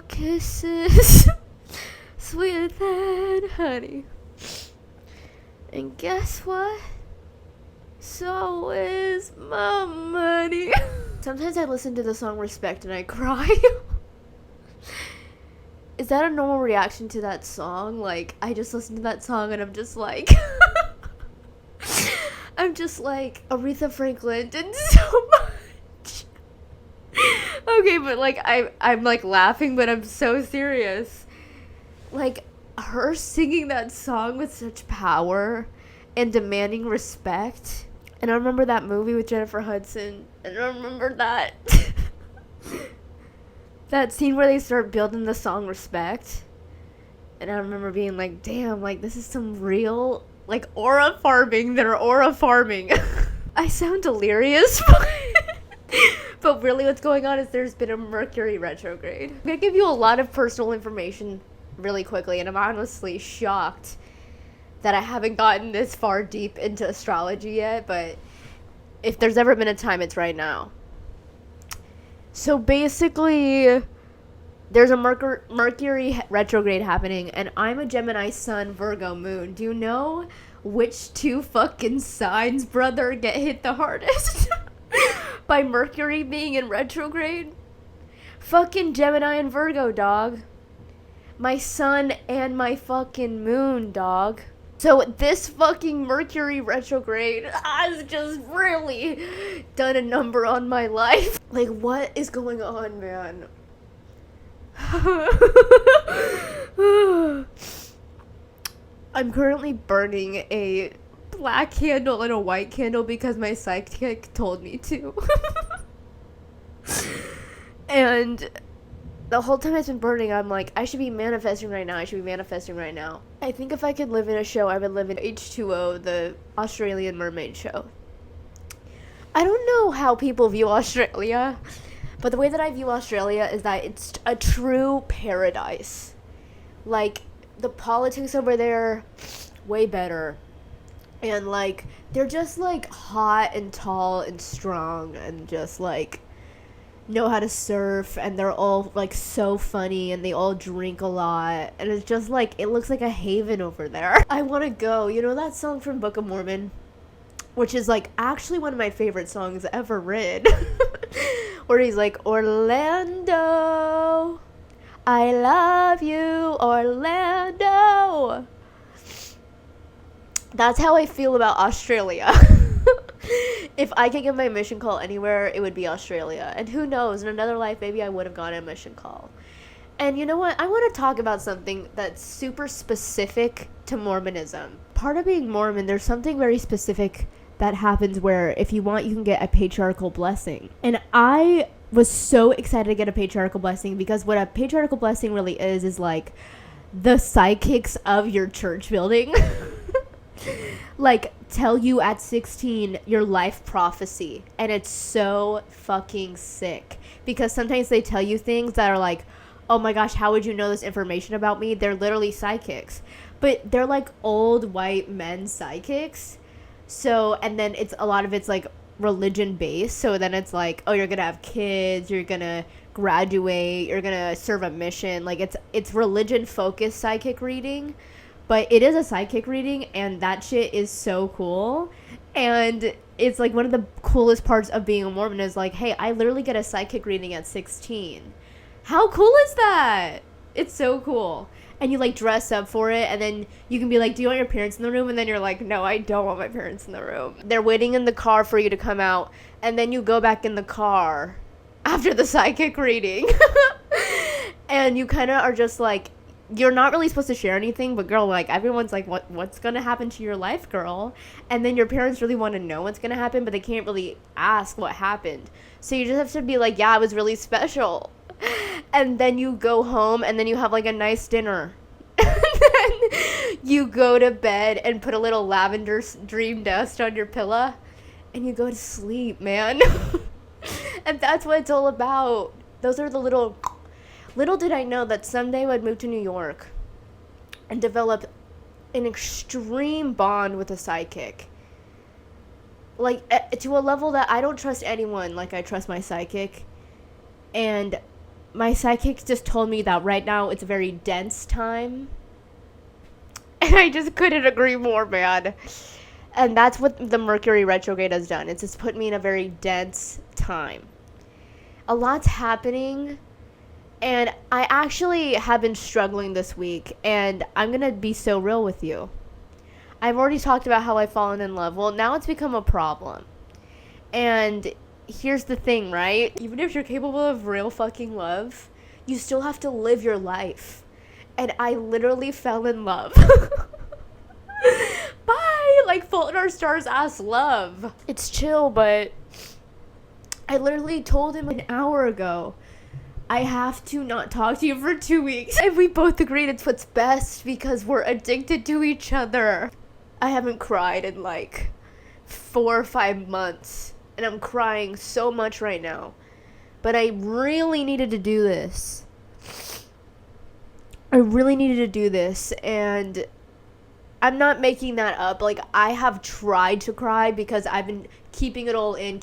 kisses sweeter than honey. And guess what? So is my money. Sometimes I listen to the song Respect and I cry. Is that a normal reaction to that song? Like, I just listen to that song and I'm just like... I'm just like, Aretha Franklin did so much. Okay, but like, I'm like laughing, but I'm so serious. Like, her singing that song with such power and demanding respect. And I remember that movie with Jennifer Hudson. And I remember that that scene where they start building the song Respect. And I remember being like, damn, like, this is some real, like, aura farming. They're aura farming. I sound delirious. But really what's going on is there's been a Mercury retrograde. I'm going to give you a lot of personal information really quickly. And I'm honestly shocked that I haven't gotten this far deep into astrology yet, but if there's ever been a time, it's right now. So basically, there's a Mercury retrograde happening, and I'm a Gemini Sun, Virgo Moon. Do you know which two fucking signs, brother, get hit the hardest by Mercury being in retrograde? Fucking Gemini and Virgo, dog. My sun and my fucking moon, dog. So this fucking Mercury retrograde has just really done a number on my life. Like, what is going on, man? I'm currently burning a black candle and a white candle because my psychic told me to. And the whole time it's been burning, I'm like, I should be manifesting right now. I think if I could live in a show, I would live in H2O, the Australian mermaid show. I don't know how people view Australia, but the way that I view Australia is that it's a true paradise. Like, the politics over there, way better. And, like, they're just, like, hot and tall and strong and just, like, know how to surf, and they're all like so funny, and they all drink a lot, and it's just like, it looks like a haven over there. I want to go. You know that song from Book of Mormon, which is like actually one of my favorite songs ever written, where he's like, Orlando, I love you, Orlando. That's how I feel about Australia. If I could get my mission call anywhere, it would be Australia. And who knows, in another life, maybe I would have gotten a mission call. And you know what? I want to talk about something that's super specific to Mormonism. Part of being Mormon, there's something very specific that happens where if you want, you can get a patriarchal blessing. And I was so excited to get a patriarchal blessing because what a patriarchal blessing really is like the psychics of your church building. Like, tell you at 16 your life prophecy, and it's so fucking sick because sometimes they tell you things that are like, oh my gosh, how would you know this information about me? They're literally psychics, but they're like old white men psychics. So, and then it's a lot of it's like religion based, so then it's like, oh, you're gonna have kids, you're gonna graduate, you're gonna serve a mission. Like, it's religion focused psychic reading. But it is a psychic reading, and that shit is so cool. And it's like one of the coolest parts of being a Mormon is like, hey, I literally get a psychic reading at 16. How cool is that? It's so cool. And you like dress up for it, and then you can be like, do you want your parents in the room? And then you're like, no, I don't want my parents in the room. They're waiting in the car for you to come out, and then you go back in the car after the psychic reading. And you kind of are just like, you're not really supposed to share anything, but girl, like, everyone's like, what's gonna happen to your life, girl? And then your parents really want to know what's gonna happen, but they can't really ask what happened. So you just have to be like, yeah, it was really special. And then you go home, and then you have like a nice dinner. And then you go to bed and put a little lavender dream dust on your pillow, and you go to sleep, man. And that's what it's all about. Those are the Little did I know that someday I'd move to New York and develop an extreme bond with a psychic. Like, to a level that I don't trust anyone like I trust my psychic. And my psychic just told me that right now it's a very dense time. And I just couldn't agree more, man. And that's what the Mercury retrograde has done. It's just put me in a very dense time. A lot's happening. And I actually have been struggling this week. And I'm going to be so real with you. I've already talked about how I've fallen in love. Well, now it's become a problem. And here's the thing, right? Even if you're capable of real fucking love, you still have to live your life. And I literally fell in love. Bye! Like, Fault in Our Stars ass love. It's chill, but I literally told him an hour ago, I have to not talk to you for 2 weeks. And we both agreed it's what's best because we're addicted to each other. I haven't cried in like 4 or 5 months. And I'm crying so much right now. But I really needed to do this. And I'm not making that up. Like, I have tried to cry because I've been keeping it all in.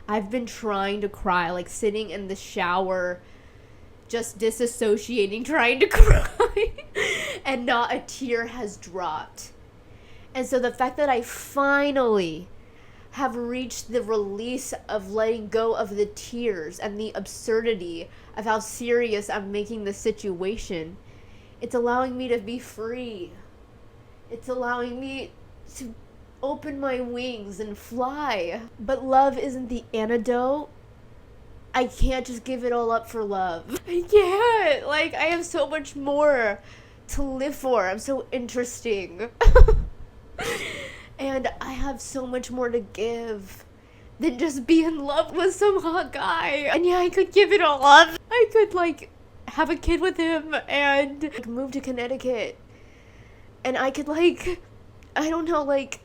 I've been trying to cry, like sitting in the shower, just disassociating, trying to cry, and not a tear has dropped. And so the fact that I finally have reached the release of letting go of the tears and the absurdity of how serious I'm making the situation, it's allowing me to be free. It's allowing me to open my wings and fly. But love isn't the antidote. I can't just give it all up for love. I can't. Like, I have so much more to live for. I'm so interesting. And I have so much more to give than just be in love with some hot guy. And yeah, I could give it all up. I could, like, have a kid with him and like, move to Connecticut. And I could, like, I don't know, like,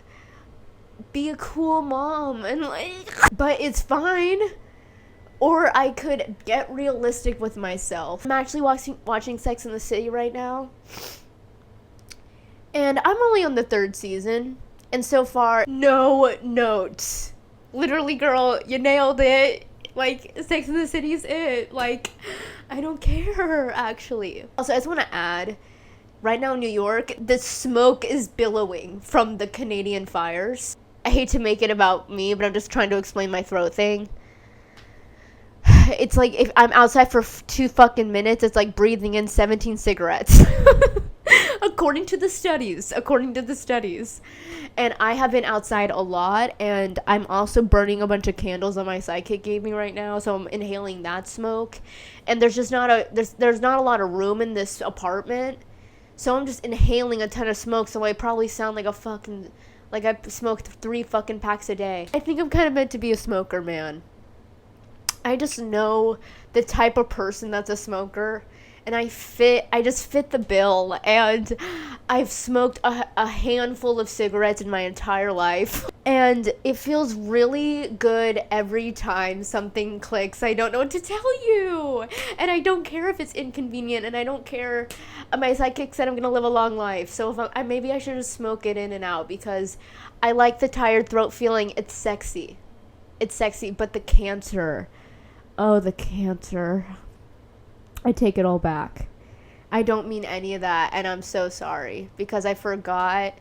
be a cool mom and, like, but it's fine. Or I could get realistic with myself. I'm actually watching Sex and the City right now. And I'm only on the 3rd season. And so far, no notes. Literally, girl, you nailed it. Like, Sex and the City's it. Like, I don't care, actually. Also, I just want to add, right now in New York, the smoke is billowing from the Canadian fires. I hate to make it about me, but I'm just trying to explain my throat thing. It's like, if I'm outside for 2 fucking minutes, it's like breathing in 17 cigarettes. According to the studies. And I have been outside a lot, and I'm also burning a bunch of candles that my psychic gave me right now, so I'm inhaling that smoke. And there's just not a lot of room in this apartment, so I'm just inhaling a ton of smoke, so I probably sound like a fucking, like I smoked 3 fucking packs a day. I think I'm kind of meant to be a smoker, man. I just know the type of person that's a smoker. And I just fit the bill. And I've smoked a handful of cigarettes in my entire life. And it feels really good every time something clicks. I don't know what to tell you. And I don't care if it's inconvenient. And I don't care. My psychic said I'm going to live a long life. So if maybe I should just smoke it in and out. Because I like the tired throat feeling. It's sexy. But the cancer. Oh, the cancer. I take it all back. I don't mean any of that, and I'm so sorry because I forgot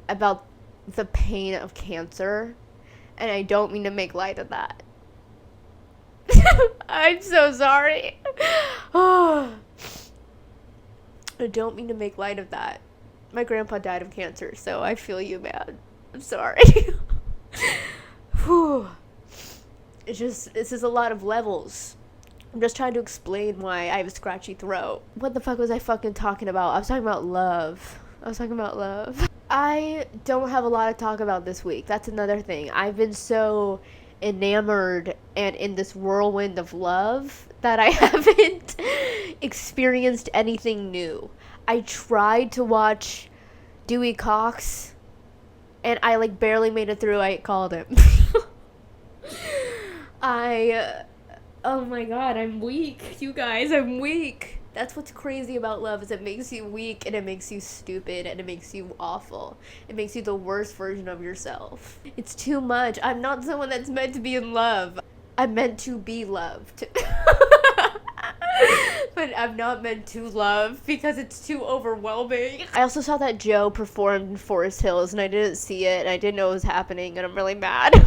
about the pain of cancer, and I don't mean to make light of that. I'm so sorry. I don't mean to make light of that. My grandpa died of cancer, so I feel you, man. I'm sorry. It's just, this is a lot of levels. I'm just trying to explain why I have a scratchy throat. What the fuck was I fucking talking about? I was talking about love. I don't have a lot to talk about this week. That's another thing. I've been so enamored and in this whirlwind of love that I haven't experienced anything new. I tried to watch Dewey Cox and I like barely made it through. I called him. Oh my god, I'm weak. You guys, I'm weak. That's what's crazy about love, is it makes you weak and it makes you stupid and it makes you awful. It makes you the worst version of yourself. It's too much. I'm not someone that's meant to be in love. I'm meant to be loved. have not meant to love because it's too overwhelming. I also saw that Joe performed in Forest Hills and I didn't see it and I didn't know it was happening and I'm really mad.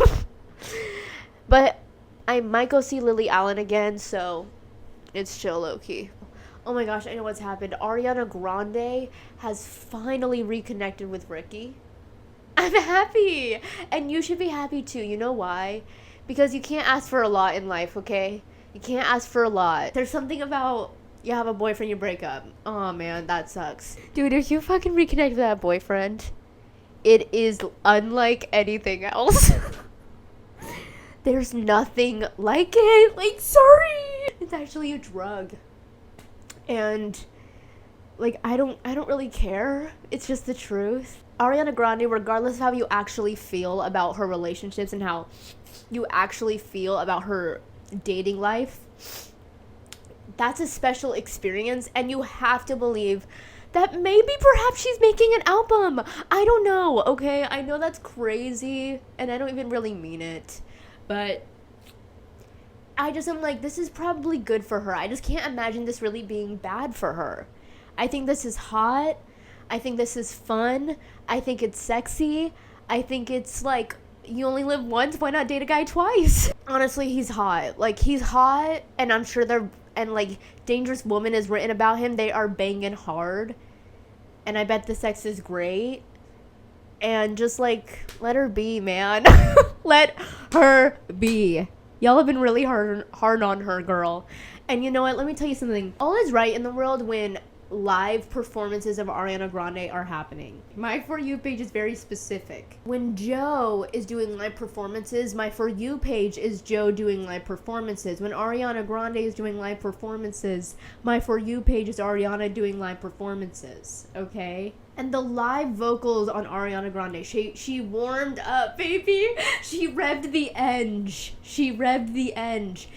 But I might go see Lily Allen again, so it's chill low-key. Oh my gosh, I know what's happened. Ariana Grande has finally reconnected with Ricky. I'm happy! And you should be happy too. You know why? Because you can't ask for a lot in life, okay? You can't ask for a lot. There's something about you have a boyfriend, you break up. Oh man, that sucks. Dude, if you fucking reconnect with that boyfriend, it is unlike anything else. There's nothing like it. Like, sorry. It's actually a drug. And like I don't really care. It's just the truth. Ariana Grande, regardless of how you actually feel about her relationships and how you actually feel about her dating life, that's a special experience and you have to believe that maybe perhaps she's making an album. I don't know, okay? I know that's crazy and I don't even really mean it. But I just am like, this is probably good for her. I just can't imagine this really being bad for her. I think this is hot. I think this is fun. I think it's sexy. I think it's like, you only live once, why not date a guy twice? Honestly, he's hot. Like, he's hot, and I'm sure and like, Dangerous Woman is written about him. They are banging hard. And I bet the sex is great. And just like, let her be, man. Let her be. Y'all have been really hard on her, girl. And you know what? Let me tell you something. All is right in the world when live performances of Ariana Grande are happening. My For You page is very specific. When Joe is doing live performances, my For You page is Joe doing live performances. When Ariana Grande is doing live performances, my For You page is Ariana doing live performances. Okay? And the live vocals on Ariana Grande, she warmed up, baby. She revved the enge.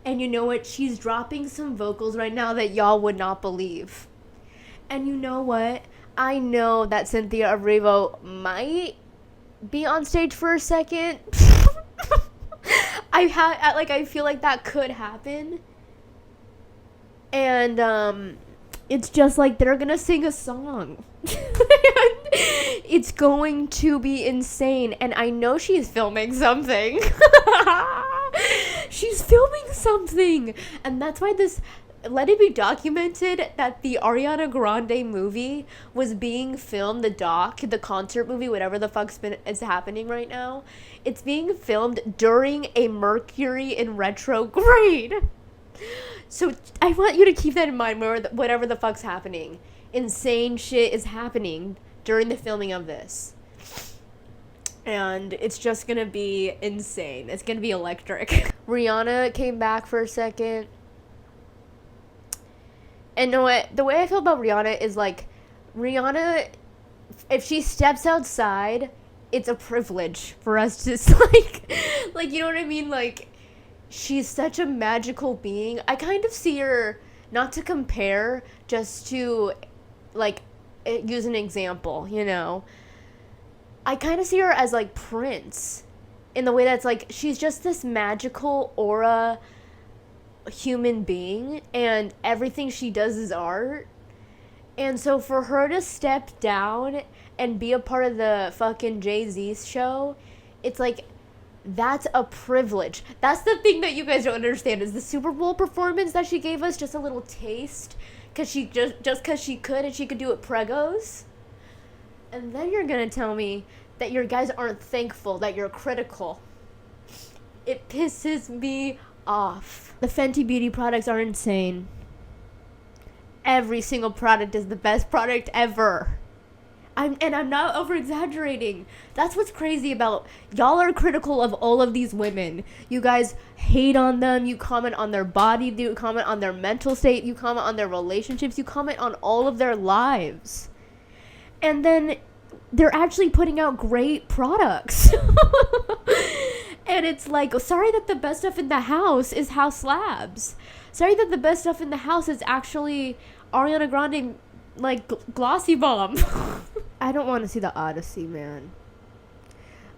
And you know what? She's dropping some vocals right now that y'all would not believe. And you know what? I know that Cynthia Erivo might be on stage for a second. I feel like that could happen. And it's just like they're gonna sing a song. It's going to be insane. And I know she's filming something. She's filming something. And that's why let it be documented that the Ariana Grande movie was being filmed, the concert movie, whatever the fuck's is happening right now. It's being filmed during a Mercury in retrograde. So I want you to keep that in mind, whatever the fuck's happening. Insane shit is happening during the filming of this. And it's just gonna be insane. It's gonna be electric. Rihanna came back for a second. And you know what? The way I feel about Rihanna is like, Rihanna, if she steps outside, it's a privilege for us to like, you know what I mean? Like, she's such a magical being. I kind of see her, not to compare, just to, like, use an example, you know? I kind of see her as, like, Prince, in the way that's, like, she's just this magical aura human being, and everything she does is art. And so for her to step down and be a part of the fucking Jay-Z show, it's like, that's a privilege. That's the thing that you guys don't understand, is the Super Bowl performance that she gave us, just a little taste, because she just because she could, and she could do it pregos. And then you're gonna tell me that your guys aren't thankful, that you're critical. It pisses me off. The Fenty Beauty products are insane. Every single product is the best product ever. I'm not over exaggerating. That's what's crazy about y'all are critical of all of these women. You guys hate on them, you comment on their body, you comment on their mental state, you comment on their relationships, you comment on all of their lives. And then they're actually putting out great products. And it's like, sorry that the best stuff in the house is House Labs. Sorry that the best stuff in the house is actually Ariana Grande, like, Glossy Bomb. I don't want to see the Odyssey, man.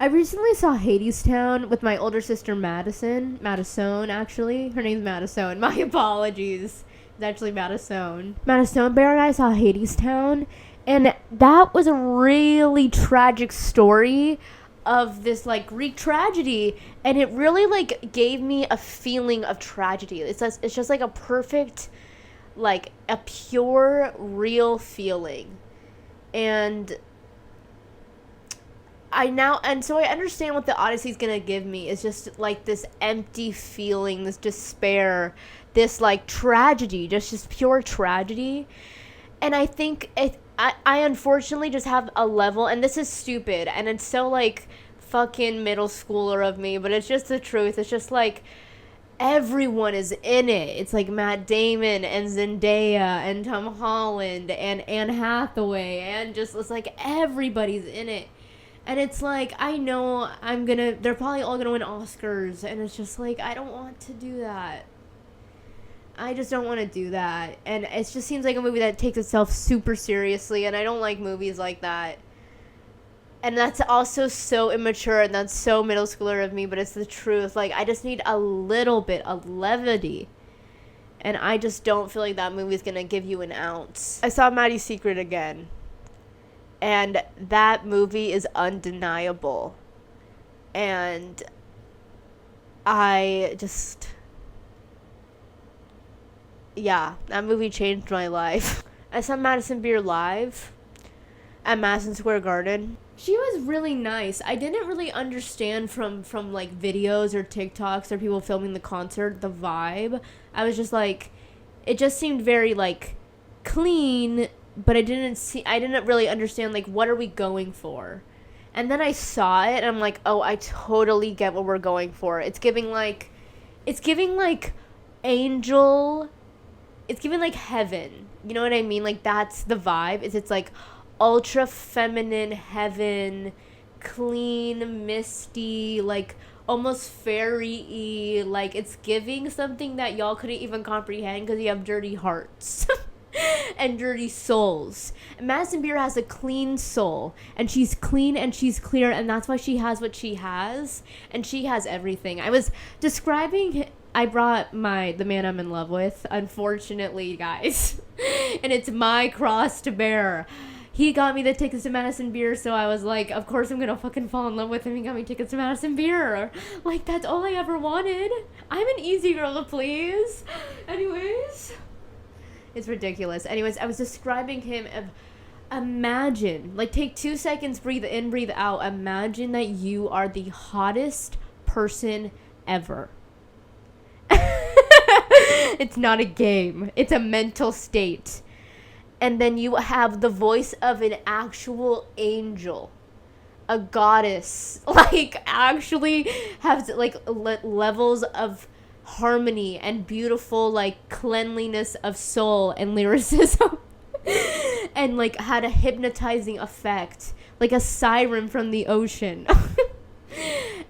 I recently saw Hadestown with my older sister Madison, actually. Her name's Madison. My apologies. It's actually Madison. Madison Bear and I saw Hadestown, and that was a really tragic story of this, like, Greek tragedy, and it really, like, gave me a feeling of tragedy. It's just like a perfect, like, a pure, real feeling. And so I understand what the Odyssey's gonna give me. It's just like this empty feeling, this despair, this like tragedy, just pure tragedy. And I think I unfortunately just have a level, and this is stupid, and it's so like fucking middle schooler of me, but it's just the truth. It's just like everyone is in it. It's like Matt Damon and Zendaya and Tom Holland and Anne Hathaway, and just it's like everybody's in it. And it's like, I know they're probably all gonna win Oscars, and it's just like, I don't want to do that. I just don't want to do that. And it just seems like a movie that takes itself super seriously, and I don't like movies like that. And that's also so immature, and that's so middle schooler of me, but it's the truth. Like, I just need a little bit of levity. And I just don't feel like that movie's gonna give you an ounce. I saw Maddie's Secret again. And that movie is undeniable. And that movie changed my life. I saw Madison Beer live at Madison Square Garden. She was really nice. I didn't really understand from like videos or TikToks or people filming the concert, the vibe. I was just like, it just seemed very like clean, but I didn't really understand, like, what are we going for? And then I saw it, and I'm like, oh, I totally get what we're going for. It's giving like angel, it's giving like heaven. You know what I mean? Like, that's the vibe. It's like ultra feminine heaven, clean, misty, like almost fairy-y. Like, it's giving something that y'all couldn't even comprehend because you have dirty hearts. And dirty souls. And Madison Beer has a clean soul, and she's clean and she's clear, and that's why she has what she has, and she has everything. I was describing, I brought the man I'm in love with, unfortunately, guys, and it's my cross to bear. He got me the tickets to Madison Beer, so I was like, of course I'm gonna fucking fall in love with him. He got me tickets to Madison Beer. Like, that's all I ever wanted. I'm an easy girl to please. Anyways, it's ridiculous. Anyways, I was describing him of, imagine, like, take 2 seconds, breathe in, breathe out. Imagine that you are the hottest person ever. It's not a game. It's a mental state. And then you have the voice of an actual angel. A goddess. Like, actually have, like, levels of harmony and beautiful, like, cleanliness of soul and lyricism. And, like, had a hypnotizing effect, like a siren from the ocean.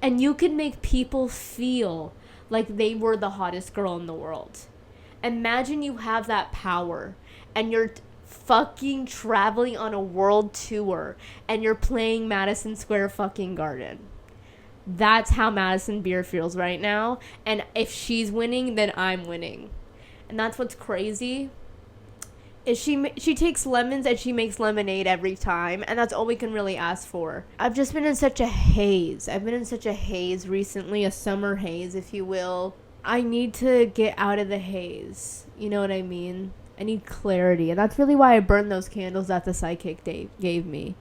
And you could make people feel like they were the hottest girl in the world. Imagine you have that power, and you're fucking traveling on a world tour, and you're playing Madison Square fucking Garden. That's how Madison Beer feels right now. And if she's winning, then I'm winning. And that's what's crazy. Is she takes lemons and she makes lemonade every time. And that's all we can really ask for. I've just been in such a haze. I've been in such a haze recently. A summer haze, if you will. I need to get out of the haze. You know what I mean? I need clarity. And that's really why I burned those candles that the psychic gave me.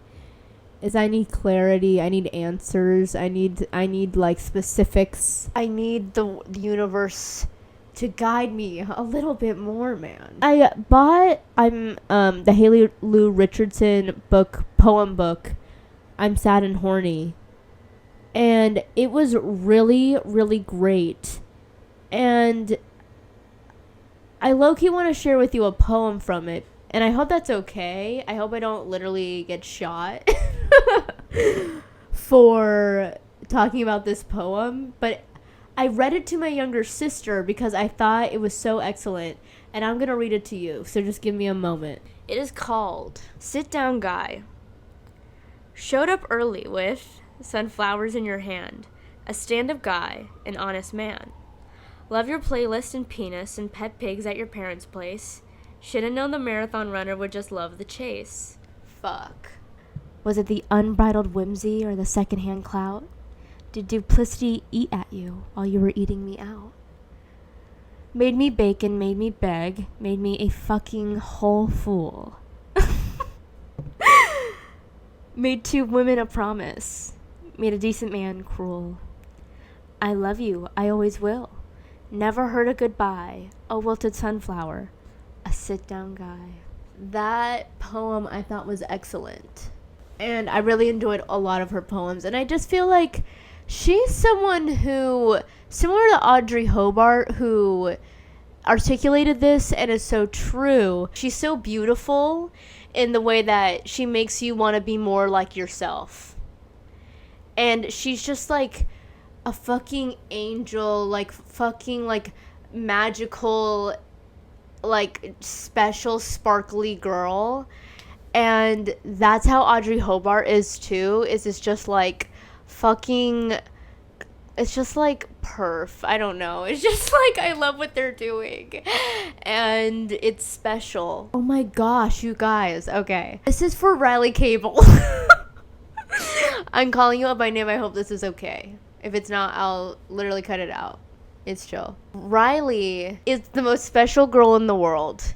Is I need clarity, I need answers, I need like specifics. I need the universe to guide me a little bit more, man. I bought the Haley Lou Richardson poem book, I'm Sad and Horny. And it was really, really great. And I low-key want to share with you a poem from it. And I hope that's okay. I hope I don't literally get shot for talking about this poem. But I read it to my younger sister because I thought it was so excellent. And I'm going to read it to you. So just give me a moment. It is called Sit Down Guy. Showed up early with sunflowers in your hand, a stand-up guy, an honest man. Love your playlist and penis and pet pigs at your parents' place. Shoulda known the marathon runner would just love the chase. Fuck. Was it the unbridled whimsy or the secondhand clout? Did duplicity eat at you while you were eating me out? Made me bacon, made me beg, made me a fucking whole fool. Made two women a promise, made a decent man cruel. I love you, I always will. Never heard a goodbye, a wilted sunflower, a sit-down guy. That poem I thought was excellent. And I really enjoyed a lot of her poems. And I just feel like she's someone who, similar to Audrey Hobart, who articulated this and is so true. She's so beautiful in the way that she makes you want to be more like yourself. And she's just like a fucking angel, like fucking like magical, like special sparkly girl. And that's how Audrey Hobart is too. It's just like fucking, it's just like perf. I don't know. It's just like I love what they're doing. And it's special. Oh my gosh, you guys. Okay. This is for Riley Cable. I'm calling you up by name. I hope this is okay. If it's not, I'll literally cut it out. It's chill. Riley is the most special girl in the world.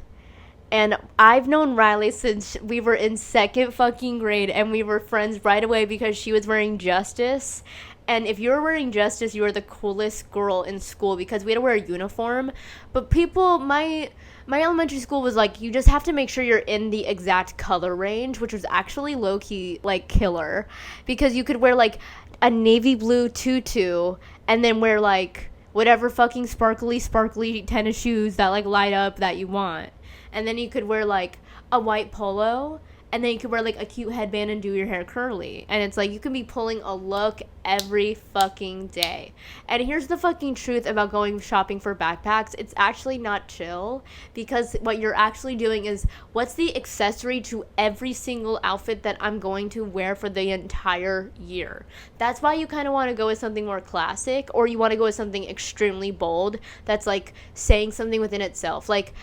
And I've known Riley since we were in second fucking grade, and we were friends right away because she was wearing Justice. And if you were wearing Justice, you were the coolest girl in school because we had to wear a uniform. But people, my elementary school was like, you just have to make sure you're in the exact color range, which was actually low-key, like, killer. Because you could wear, like, a navy blue tutu and then wear, like, whatever fucking sparkly tennis shoes that, like, light up that you want. And then you could wear, like, a white polo, and then you could wear, like, a cute headband and do your hair curly. And it's like, you can be pulling a look every fucking day. And here's the fucking truth about going shopping for backpacks. It's actually not chill, because what you're actually doing is, what's the accessory to every single outfit that I'm going to wear for the entire year? That's why you kind of want to go with something more classic, or you want to go with something extremely bold that's, like, saying something within itself. Like,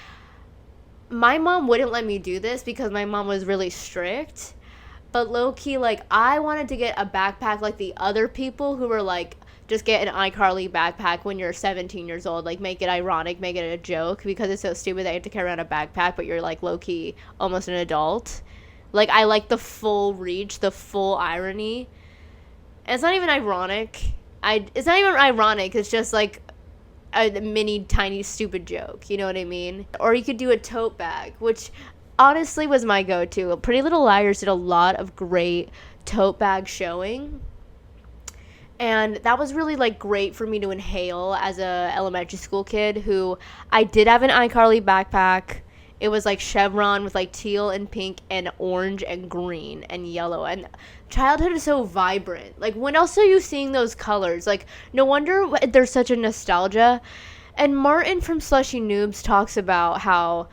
my mom wouldn't let me do this because my mom was really strict, but low-key, like, I wanted to get a backpack like the other people who were like, just get an iCarly backpack when you're 17 years old, like, make it ironic, make it a joke, because it's so stupid that you have to carry around a backpack, but you're, like, low-key almost an adult. Like, I like the full reach, the full irony. And it's not even ironic. It's not even ironic, it's just, like, a mini tiny stupid joke, you know what I mean? Or you could do a tote bag, which honestly was my go-to. Pretty Little Liars did a lot of great tote bag showing, and that was really, like, great for me to inhale as a elementary school kid. Who I did have an iCarly backpack. It was like chevron with, like, teal and pink and orange and green and yellow. And childhood is so vibrant. Like, when else are you seeing those colors? Like, no wonder there's such a nostalgia. And Martin from Slushy Noobs talks about how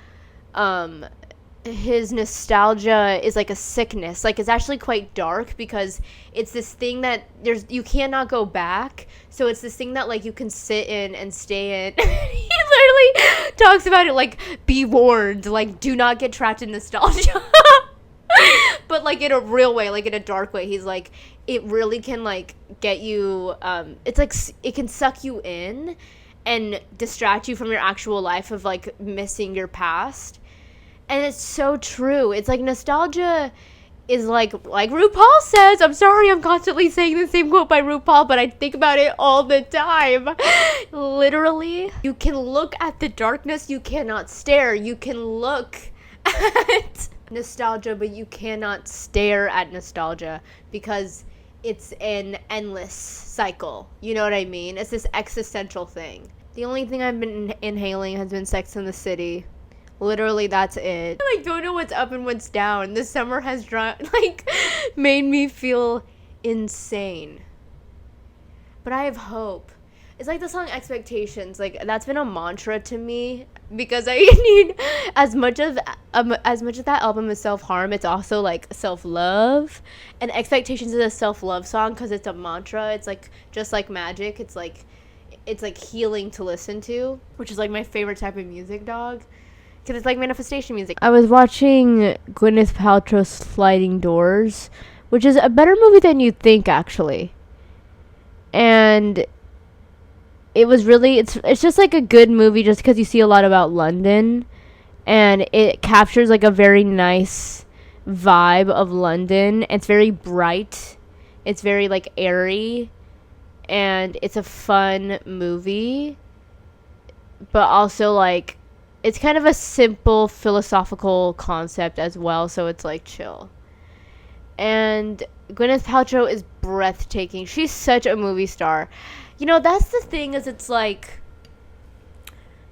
his nostalgia is like a sickness. Like, it's actually quite dark because it's this thing that you cannot go back. So it's this thing that, like, you can sit in and stay in. He literally talks about it like, be warned, like, do not get trapped in nostalgia. But, like, in a real way, like, in a dark way. He's like, it really can, like, get you, it's like, it can suck you in and distract you from your actual life of, like, missing your past. And it's so true. It's like, nostalgia is like RuPaul says. I'm sorry I'm constantly saying the same quote by RuPaul, but I think about it all the time. Literally, you can look at the darkness, you cannot stare. You can look at nostalgia, but you cannot stare at nostalgia because it's an endless cycle. You know what I mean? It's this existential thing. The only thing I've been inhaling has been Sex and the City. Literally, that's it. I, like, don't know what's up and what's down. This summer has made me feel insane. But I have hope. It's like the song Expectations. Like, that's been a mantra to me because I need as much of that album is self-harm, it's also like self-love. And Expectations is a self-love song because it's a mantra. It's like just like magic. It's like healing to listen to, which is like my favorite type of music, dog. Because it's like manifestation music. I was watching Gwyneth Paltrow's Sliding Doors, which is a better movie than you'd think, actually. And it's just like a good movie just because you see a lot about London. And it captures like a very nice vibe of London. It's very bright. It's very like airy. And it's a fun movie. But also like, it's kind of a simple philosophical concept as well, so it's like chill. And Gwyneth Paltrow is breathtaking. She's such a movie star. You know, that's the thing, is it's like,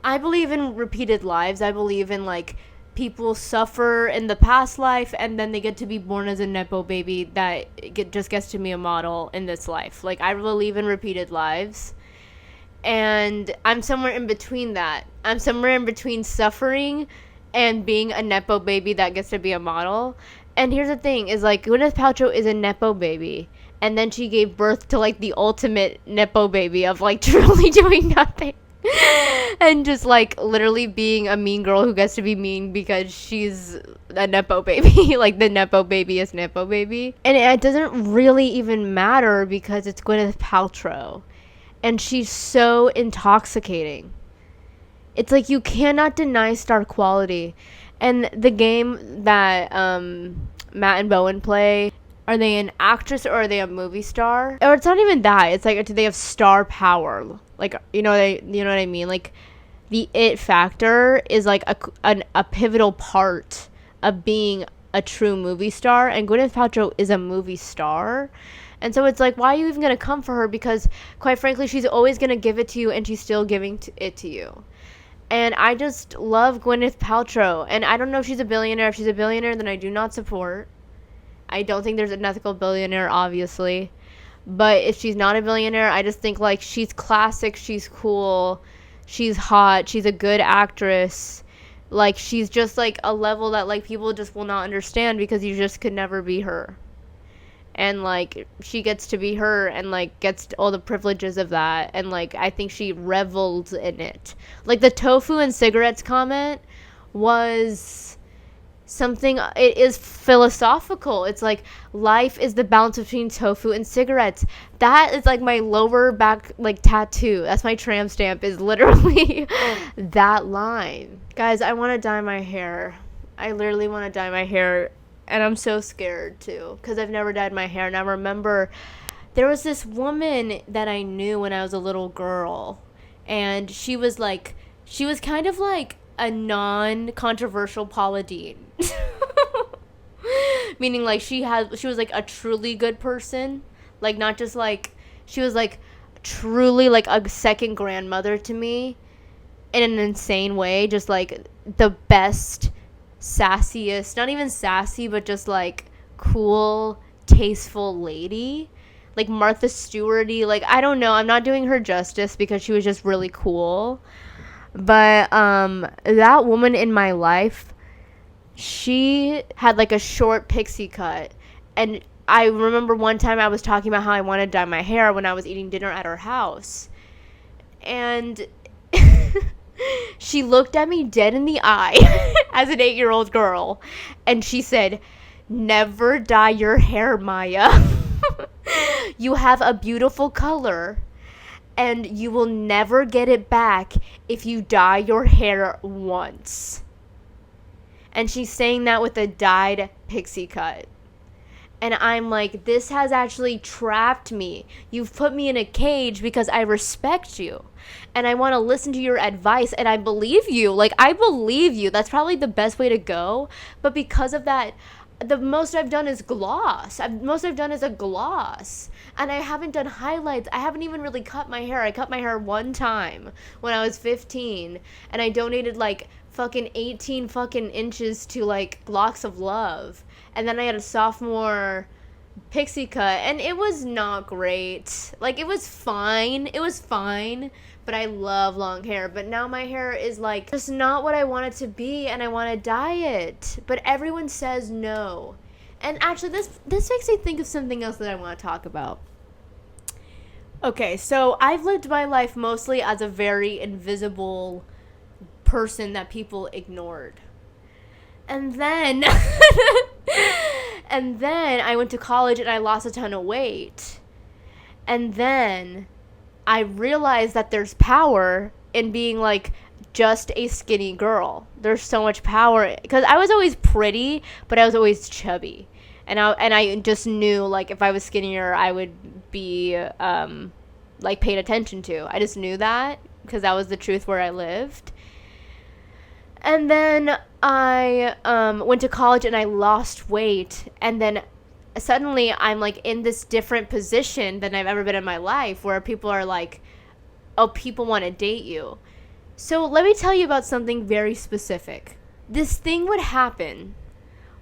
I believe in repeated lives. I believe in like people suffer in the past life and then they get to be born as a nepo baby that just gets to be a model in this life. Like, I believe in repeated lives. And I'm somewhere in between that. I'm somewhere in between suffering and being a nepo baby that gets to be a model. And here's the thing, is like, Gwyneth Paltrow is a nepo baby. And then she gave birth to like the ultimate nepo baby of like truly doing nothing. And just like literally being a mean girl who gets to be mean because she's a nepo baby. Like, the nepo baby is nepo baby. And it doesn't really even matter because it's Gwyneth Paltrow. And she's so intoxicating. It's like, you cannot deny star quality. And the game that Matt and Bowen play, are they an actress or are they a movie star? Or it's not even that. It's like, do they have star power? Like, you know what I mean? Like, the it factor is like a pivotal part of being a true movie star. And Gwyneth Paltrow is a movie star. And so it's like, why are you even going to come for her? Because, quite frankly, she's always going to give it to you, and she's still giving it to you. And I just love Gwyneth Paltrow. And I don't know if she's a billionaire. If she's a billionaire, then I do not support. I don't think there's an ethical billionaire, obviously. But if she's not a billionaire, I just think, like, she's classic, she's cool, she's hot, she's a good actress. Like, she's just, like, a level that, like, people just will not understand because you just could never be her. And, like, she gets to be her and, like, gets all the privileges of that. And, like, I think she reveled in it. Like, the tofu and cigarettes comment was something, it is philosophical. It's like, life is the balance between tofu and cigarettes. That is, like, my lower back, like, tattoo. That's my tramp stamp, is literally that line. Guys, I want to dye my hair. I literally want to dye my hair. And I'm so scared, too, because I've never dyed my hair. And I remember there was this woman that I knew when I was a little girl. And she was kind of like a non-controversial Paula Deen. Meaning, like, she was, like, a truly good person. Like, not just, like, she was, like, truly, like, a second grandmother to me in an insane way. Just, like, the best, sassiest, not even sassy, but just like cool, tasteful lady, like Martha Stewarty. Like, I don't know, I'm not doing her justice because she was just really cool, but that woman in my life, she had like a short pixie cut. And I remember one time I was talking about how I wanted to dye my hair when I was eating dinner at her house, and she looked at me dead in the eye as an 8-year-old girl, and she said, "Never dye your hair, Maya. You have a beautiful color, and you will never get it back if you dye your hair once." And she's saying that with a dyed pixie cut. And I'm like, this has actually trapped me. You've put me in a cage because I respect you. And I want to listen to your advice. And I believe you. Like, I believe you. That's probably the best way to go. But because of that, the most I've done is gloss. Most I've done is a gloss. And I haven't done highlights. I haven't even really cut my hair. I cut my hair one time when I was 15. And I donated, like, fucking 18 fucking inches to, like, Locks of Love. And then I had a sophomore pixie cut, and it was not great. Like, it was fine. It was fine, but I love long hair. But now my hair is, like, just not what I want it to be, and I want to dye it. But everyone says no. And actually, this makes me think of something else that I want to talk about. Okay, so I've lived my life mostly as a very invisible person that people ignored. And then and then I went to college and I lost a ton of weight. And then I realized that there's power in being like just a skinny girl. There's so much power because I was always pretty, but I was always chubby. And I just knew, like, if I was skinnier, I would be like paid attention to. I just knew that because that was the truth where I lived. And then I went to college and I lost weight. And then suddenly I'm, like, in this different position than I've ever been in my life, where people are like, oh, people want to date you. So let me tell you about something very specific. This thing would happen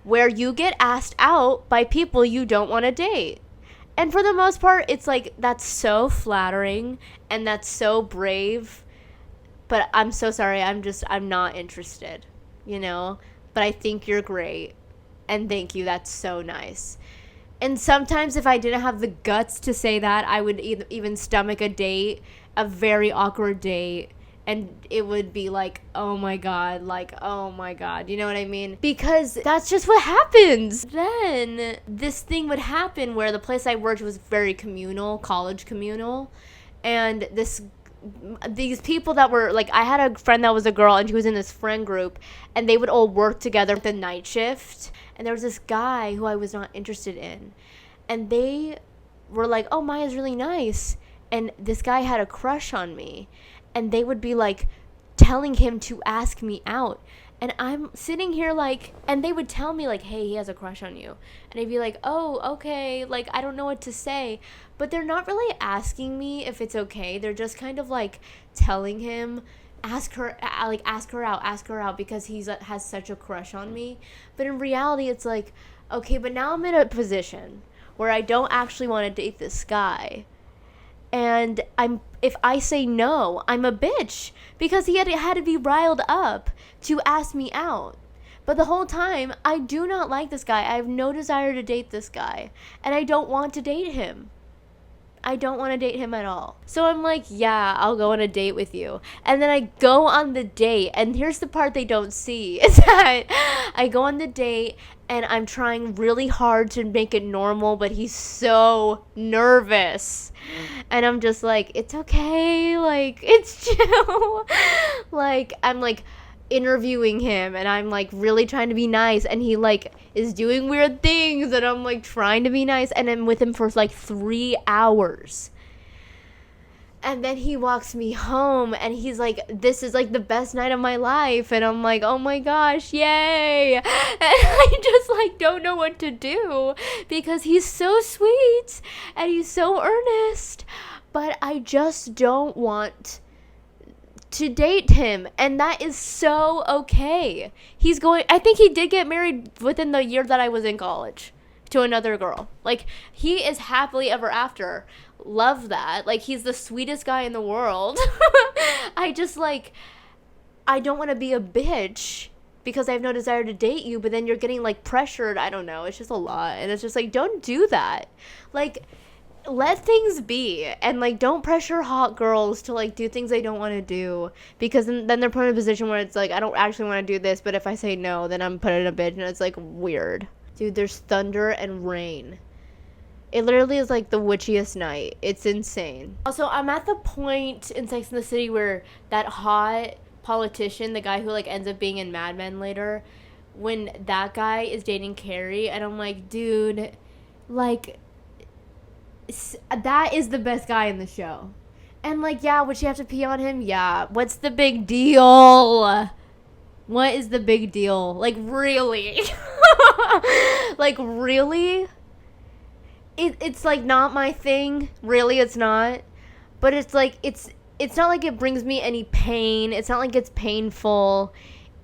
where you get asked out by people you don't want to date. And for the most part, it's like, that's so flattering and that's so brave. But I'm so sorry, I'm not interested, you know? But I think you're great. And thank you, that's so nice. And sometimes if I didn't have the guts to say that, I would even stomach a date, a very awkward date. And it would be like, oh my God, you know what I mean? Because that's just what happens. Then this thing would happen where the place I worked was very communal, college communal. And these people that were, like, I had a friend that was a girl and she was in this friend group and they would all work together the night shift. And there was this guy who I was not interested in. And they were like, oh, Maya's really nice. And this guy had a crush on me. And they would be, like, telling him to ask me out. And I'm sitting here, like, and they would tell me, like, hey, he has a crush on you. And I'd be like, oh, okay. Like, I don't know what to say. But they're not really asking me if it's okay. They're just kind of, like, telling him, ask her out because he has such a crush on me. But in reality, it's like, okay, but now I'm in a position where I don't actually want to date this guy. And if I say no, I'm a bitch because he had to be riled up to ask me out. But the whole time, I do not like this guy. I have no desire to date this guy. And I don't want to date him. I don't want to date him at all. So I'm like, yeah, I'll go on a date with you. And then I go on the date. And here's the part they don't see. Is that I go on the date and I'm trying really hard to make it normal. But he's so nervous. And I'm just like, it's okay. Like, it's chill. Like, I'm like interviewing him and I'm like really trying to be nice, and he like is doing weird things and I'm like trying to be nice, and I'm with him for like 3 hours. And then he walks me home and he's like, this is like the best night of my life. And I'm like, oh my gosh, yay. And I just like don't know what to do because he's so sweet and he's so earnest. But I just don't want to date him, and that is so okay. I think he did get married within the year that I was in college to another girl. Like, he is happily ever after. Love that. Like, he's the sweetest guy in the world. I just like, I don't want to be a bitch because I have no desire to date you, but then you're getting like pressured. I don't know. It's just a lot. And it's just like, don't do that. Like, let things be, and like don't pressure hot girls to like do things they don't want to do, because then they're put in a position where it's like, I don't actually want to do this, but if I say no, then I'm put in a bitch, and it's like weird. Dude, there's thunder and rain. It literally is like the witchiest night. It's insane. Also, I'm at the point in Sex and the City where that hot politician, the guy who like ends up being in Mad Men later, when that guy is dating Carrie, and I'm like, dude, like, that is the best guy in the show. And like, yeah, would she have to pee on him? Yeah. What's the big deal? What is the big deal? Like, really? Like, really? It's like not my thing. Really, it's not. But it's like, it's not like it brings me any pain. It's not like it's painful.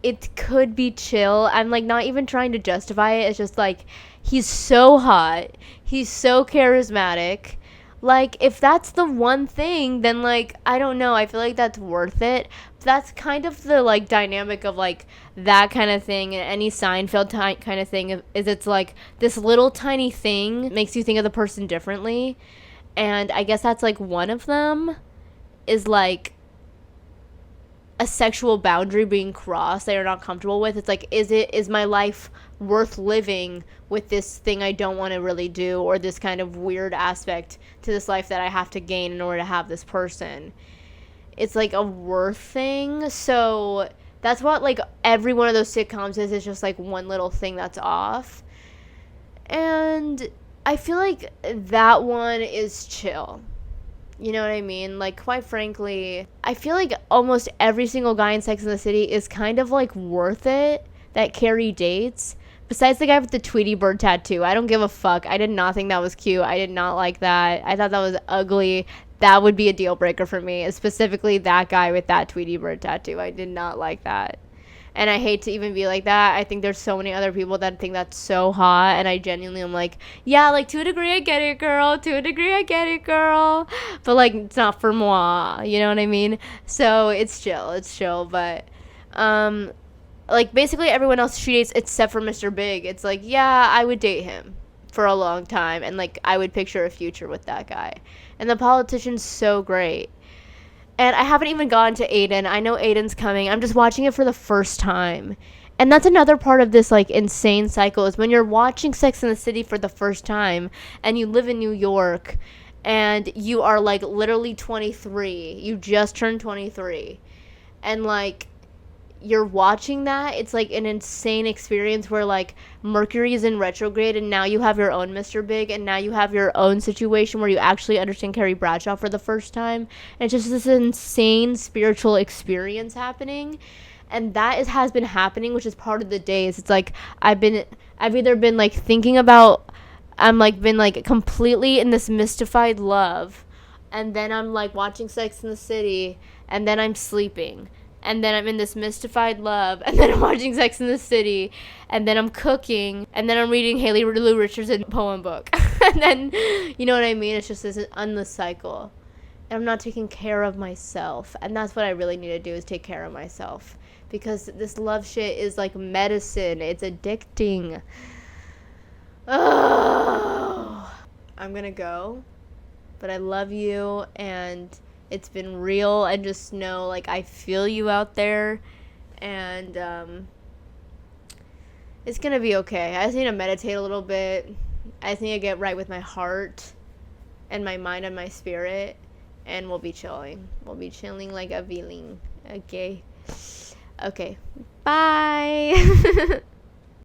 It could be chill. I'm like not even trying to justify it. It's just like, He's so hot. He's so charismatic. Like, if that's the one thing, then, like, I don't know. I feel like that's worth it. That's kind of the, like, dynamic of, like, that kind of thing. And any Seinfeld kind of thing is it's, like, this little tiny thing makes you think of the person differently. And I guess that's, like, one of them is, like, a sexual boundary being crossed that you're not comfortable with. It's like, is my life worth living with this thing I don't want to really do, or this kind of weird aspect to this life that I have to gain in order to have this person? It's like a worth thing. So that's what, like, every one of those sitcoms is just like one little thing that's off. And I feel like that one is chill. You know what I mean? Like, quite frankly, I feel like almost every single guy in Sex and the City is kind of, like, worth it that Carrie dates. Besides the guy with the Tweety Bird tattoo. I don't give a fuck. I did not think that was cute. I did not like that. I thought that was ugly. That would be a deal breaker for me. Specifically that guy with that Tweety Bird tattoo. I did not like that. And I hate to even be like that. I think there's so many other people that think that's so hot. And I genuinely am like, yeah, like, to a degree, I get it, girl. To a degree, I get it, girl. But, like, it's not for moi. You know what I mean? So, it's chill. It's chill. But, like, basically everyone else she dates except for Mr. Big. It's like, yeah, I would date him for a long time. And, like, I would picture a future with that guy. And the politician's so great. And I haven't even gone to Aiden. I know Aiden's coming. I'm just watching it for the first time. And that's another part of this, like, insane cycle is when you're watching Sex and the City for the first time and you live in New York and you are, like, literally 23. You just turned 23. And, like, you're watching that, it's like an insane experience where, like, Mercury is in retrograde and now you have your own Mr. Big and now you have your own situation where you actually understand Carrie Bradshaw for the first time. And it's just this insane spiritual experience happening. And that has been happening, which is part of the days. It's like I've either been, like, thinking about, I'm, like, been, like, completely in this mystified love, and then I'm, like, watching Sex in the City, and then I'm sleeping. And then I'm in this mystified love, and then I'm watching Sex in the City, and then I'm cooking, and then I'm reading Haley Lou Richardson's poem book. And then, you know what I mean? It's just this endless cycle. And I'm not taking care of myself. And that's what I really need to do, is take care of myself. Because this love shit is like medicine. It's addicting. Oh, I'm gonna go. But I love you, and it's been real, and just know, like, I feel you out there, and it's gonna be okay. I just need to meditate a little bit. I just need to get right with my heart and my mind and my spirit, and we'll be chilling. We'll be chilling like a feeling. Okay. Bye.